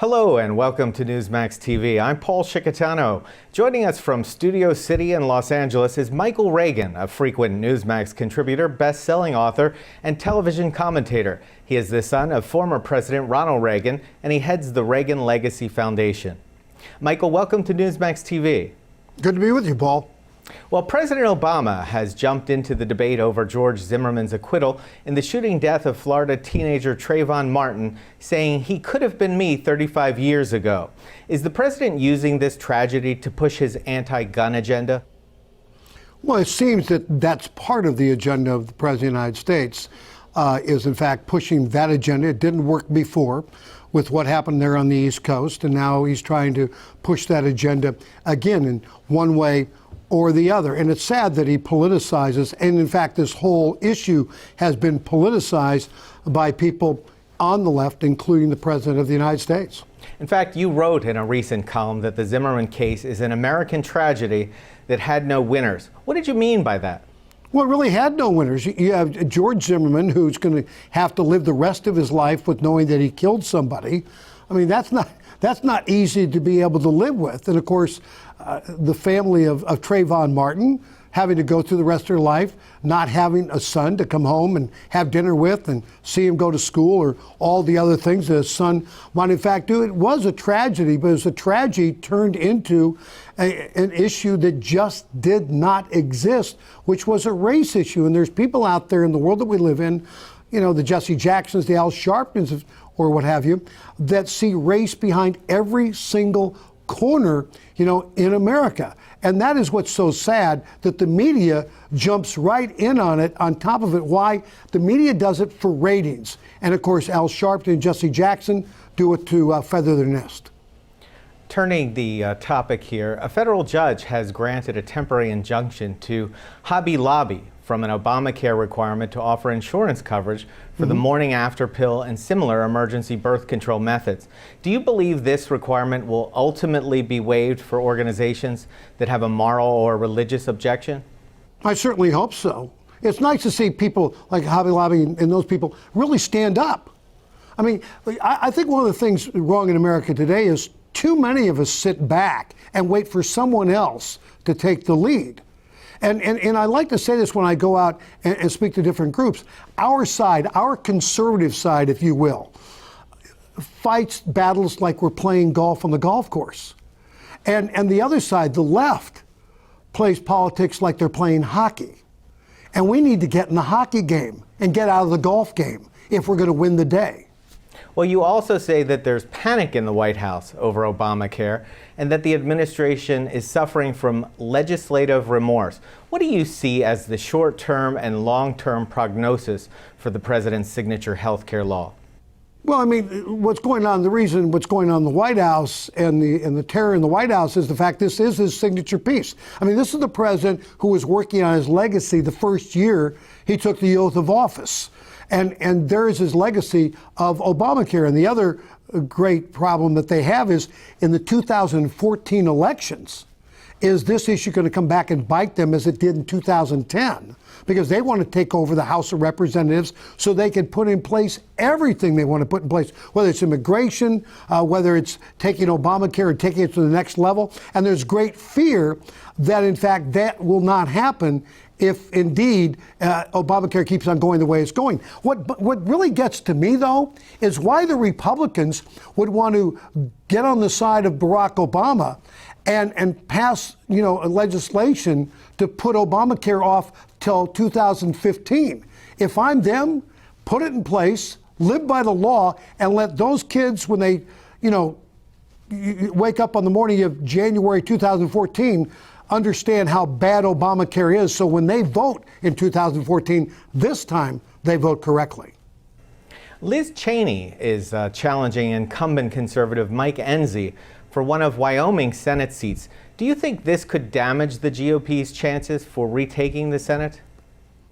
Hello and welcome to Newsmax TV. I'm Paul Chickatano. Joining us from Studio City in Los Angeles is Michael Reagan, a frequent Newsmax contributor, best-selling author, and television commentator. He is the son of former President Ronald Reagan, and he heads the Reagan Legacy Foundation. Michael, welcome to Newsmax TV. Good to be with you, Paul. Well, President Obama has jumped into the debate over George Zimmerman's acquittal in the shooting death of Florida teenager Trayvon Martin, saying he could have been me 35 years ago. Is the president using this tragedy to push his anti-gun agenda? Well, it seems that that's part of the agenda of the President of the United States, is in fact pushing that agenda. It didn't work before with what happened there on the East Coast, and now he's trying to push that agenda again in one way or the other. And it's sad that he politicizes, and in fact this whole issue has been politicized by people on the left, including the President of the United States. In fact, you wrote in a recent column that the Zimmerman case is an American tragedy that had no winners. What did you mean by that? Well, it really had no winners. You have George Zimmerman, who's going to have to live the rest of his life with knowing that he killed somebody. I mean, that's not easy to be able to live with. And of course, the family of Trayvon Martin having to go through the rest of their life, not having a son to come home and have dinner with and see him go to school, or all the other things that his son might in fact do. It was a tragedy, but it was a tragedy turned into an issue that just did not exist, which was a race issue. And there's people out there in the world that we live in, you know, the Jesse Jacksons, the Al Sharptons, or what have you, that see race behind every single corner, you know, in America. And that is what's so sad, that the media jumps right in on it, on top of it. Why? The media does it for ratings. And of course, Al Sharpton and Jesse Jackson do it to feather their nest. Turning the topic here, a federal judge has granted a temporary injunction to Hobby Lobby from an Obamacare requirement to offer insurance coverage for the morning after pill and similar emergency birth control methods. Do you believe this requirement will ultimately be waived for organizations that have a moral or religious objection? I certainly hope so. It's nice to see people like Hobby Lobby and those people really stand up. I mean, I think one of the things wrong in America today is too many of us sit back and wait for someone else to take the lead. And I like to say this when I go out and speak to different groups. Our side, our conservative side, if you will, fights battles like we're playing golf on the golf course. And the other side, the left, plays politics like they're playing hockey. And we need to get in the hockey game and get out of the golf game if we're going to win the day. Well, you also say that there's panic in the White House over Obamacare and that the administration is suffering from legislative remorse. What do you see as the short-term and long-term prognosis for the president's signature health care law? Well, I mean, what's going on in the White House and the terror in the White House is the fact this is his signature piece. I mean, this is the president who was working on his legacy the first year he took the oath of office. And there is his legacy of Obamacare. And the other great problem that they have is in the 2014 elections, is this issue going to come back and bite them as it did in 2010? Because they want to take over the House of Representatives so they can put in place everything they want to put in place, whether it's immigration, whether it's taking Obamacare and taking it to the next level. And there's great fear that, in fact, that will not happen if indeed Obamacare keeps on going the way it's going. What really gets to me, though, is why the Republicans would want to get on the side of Barack Obama and pass, you know, a legislation to put Obamacare off till 2015. If I'm them, put it in place, live by the law, and let those kids, when they, you know, wake up on the morning of January 2014, understand how bad Obamacare is, so when they vote in 2014, this time they vote correctly. Liz Cheney is challenging incumbent conservative Mike Enzi for one of Wyoming's Senate seats. Do you think this could damage the GOP's chances for retaking the Senate?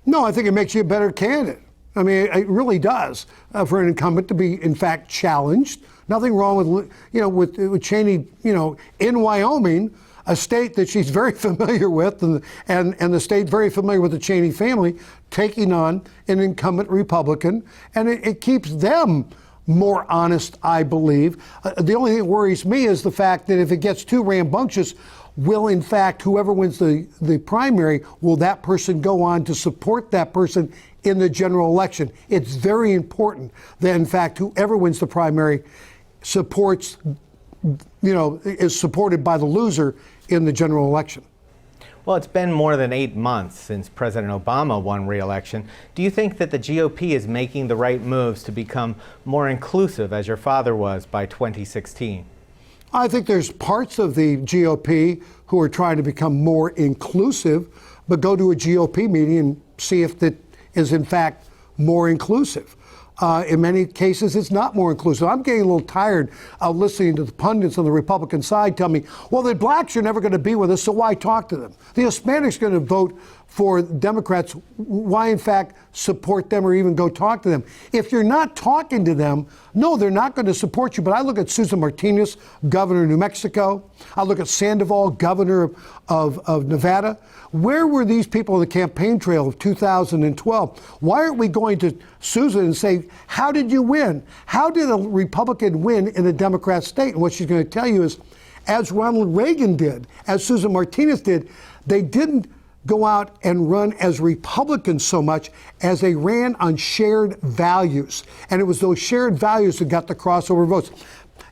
No, I think it makes you a better candidate. I mean, it really does for an incumbent to be, in fact, challenged. Nothing wrong with, you know, with Cheney, you know, in Wyoming, a state that she's very familiar with, and the state very familiar with the Cheney family, taking on an incumbent Republican, and it keeps them more honest, I believe. The only thing that worries me is the fact that if it gets too rambunctious, will in fact, whoever wins the primary, will that person go on to support that person in the general election? It's very important that in fact, whoever wins the primary supports, is supported by the loser in the general election. Well, it's been more than 8 months since President Obama won re-election. Do you think that the GOP is making the right moves to become more inclusive, as your father was by 2016? I think there's parts of the GOP who are trying to become more inclusive, but go to a GOP meeting and see if that is in fact more inclusive. In many cases, it's not more inclusive. I'm getting a little tired of listening to the pundits on the Republican side tell me, well, the blacks are never going to be with us, so why talk to them? The Hispanics are going to vote for Democrats. Why, in fact, support them or even go talk to them? If you're not talking to them, no, they're not going to support you. But I look at Susan Martinez, governor of New Mexico. I look at Sandoval, governor of Nevada. Where were these people on the campaign trail of 2012? Why aren't we going to Susan and say, how did you win? How did a Republican win in a Democrat state? And what she's going to tell you is, as Ronald Reagan did, as Susan Martinez did, they didn't go out and run as Republicans so much as they ran on shared values. And it was those shared values that got the crossover votes.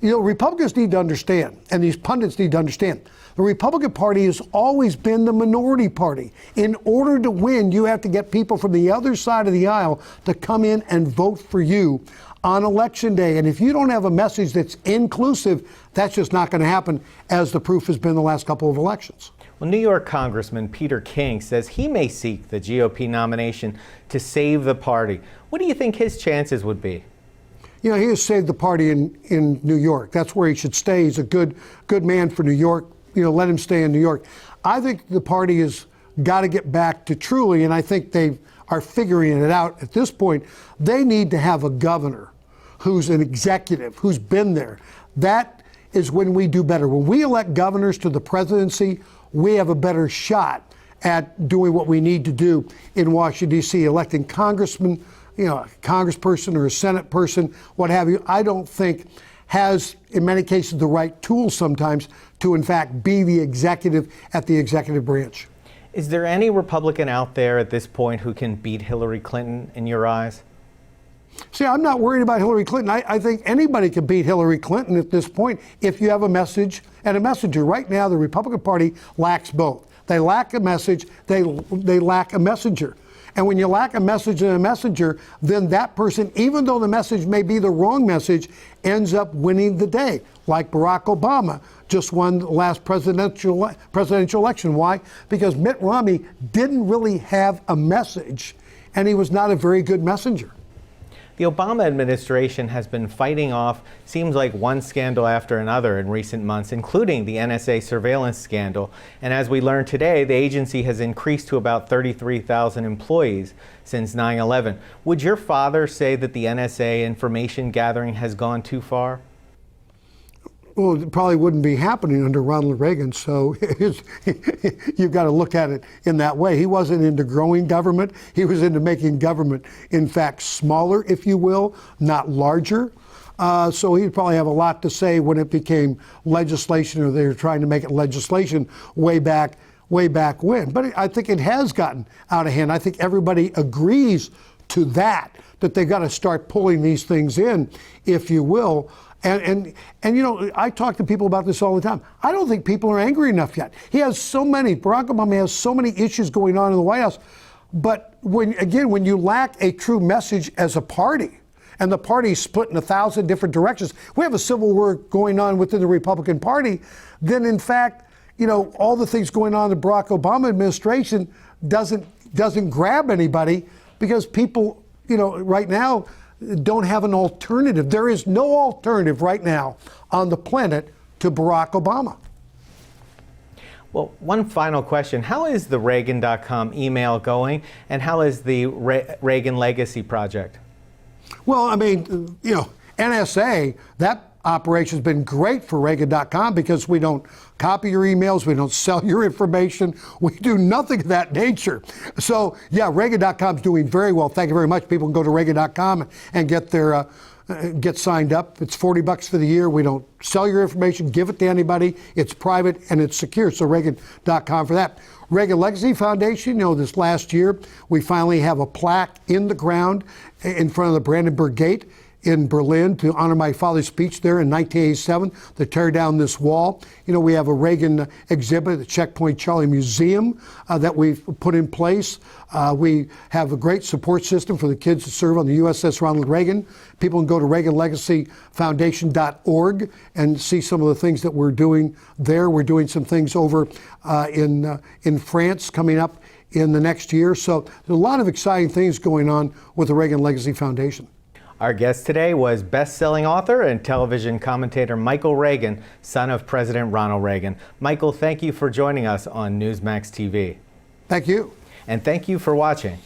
Republicans need to understand, and these pundits need to understand, the Republican Party has always been the minority party. In order to win, you have to get people from the other side of the aisle to come in and vote for you on Election Day. And if you don't have a message that's inclusive, that's just not going to happen, as the proof has been the last couple of elections. Well, New York Congressman Peter King says he may seek the GOP nomination to save the party. What do you think his chances would be? He has saved the party in New York. That's where he should stay. He's a good man for New York. Let him stay in New York. I think the party has got to get back to truly, and I think they are figuring it out at this point, they need to have a governor who's an executive, who's been there. That is when we do better. When we elect governors to the presidency, we have a better shot at doing what we need to do in Washington, D.C., electing congressmen, a congressperson or a Senate person, what have you, I don't think has, in many cases, the right tools sometimes to, in fact, be the executive at the executive branch. Is there any Republican out there at this point who can beat Hilary Clinton in your eyes? See, I'm not worried about Hilary Clinton. I think anybody can beat Hillary Clinton at this point if you have a message and a messenger. Right now, the Republican Party lacks both. They lack a message, they lack a messenger. And when you lack a message and a messenger, then that person, even though the message may be the wrong message, ends up winning the day, like Barack Obama just won the last presidential election. Why? Because Mitt Romney didn't really have a message, and he was not a very good messenger. The Obama administration has been fighting off, seems like one scandal after another in recent months, including the NSA surveillance scandal. And as we learned today, the agency has increased to about 33,000 employees since 9/11. Would your father say that the NSA information gathering has gone too far? Well, it probably wouldn't be happening under Ronald Reagan, so you've got to look at it in that way. He wasn't into growing government. He was into making government, in fact, smaller, if you will, not larger. So he'd probably have a lot to say when it became legislation, or they were trying to make it legislation way back when. But I think it has gotten out of hand. I think everybody agrees to that they've got to start pulling these things in, if you will. And I talk to people about this all the time. I don't think people are angry enough yet. Barack Obama has so many issues going on in the White House. But when you lack a true message as a party, and the party is split in 1,000 different directions, we have a civil war going on within the Republican Party, then in fact, all the things going on in the Barack Obama administration doesn't grab anybody, because people, right now, don't have an alternative. There is no alternative right now on the planet to Barack Obama. Well, one final question. How is the Reagan.com email going, and how is the Reagan Legacy Project? Well, NSA, that operation has been great for Reagan.com because we don't copy your emails, we don't sell your information, we do nothing of that nature. So yeah, Reagan.com is doing very well. Thank you very much. People can go to Reagan.com and get signed up. It's $40 for the year. We don't sell your information, give it to anybody. It's private and it's secure. So Reagan.com for that. Reagan Legacy Foundation, this last year, we finally have a plaque in the ground in front of the Brandenburg Gate in Berlin to honor my father's speech there in 1987 to tear down this wall. We have a Reagan exhibit at the Checkpoint Charlie Museum that we've put in place. We have a great support system for the kids that serve on the USS Ronald Reagan. People can go to ReaganLegacyFoundation.org and see some of the things that we're doing there. We're doing some things over in France coming up in the next year. So there's a lot of exciting things going on with the Reagan Legacy Foundation. Our guest today was best-selling author and television commentator Michael Reagan, son of President Ronald Reagan. Michael, thank you for joining us on Newsmax TV. Thank you. And thank you for watching.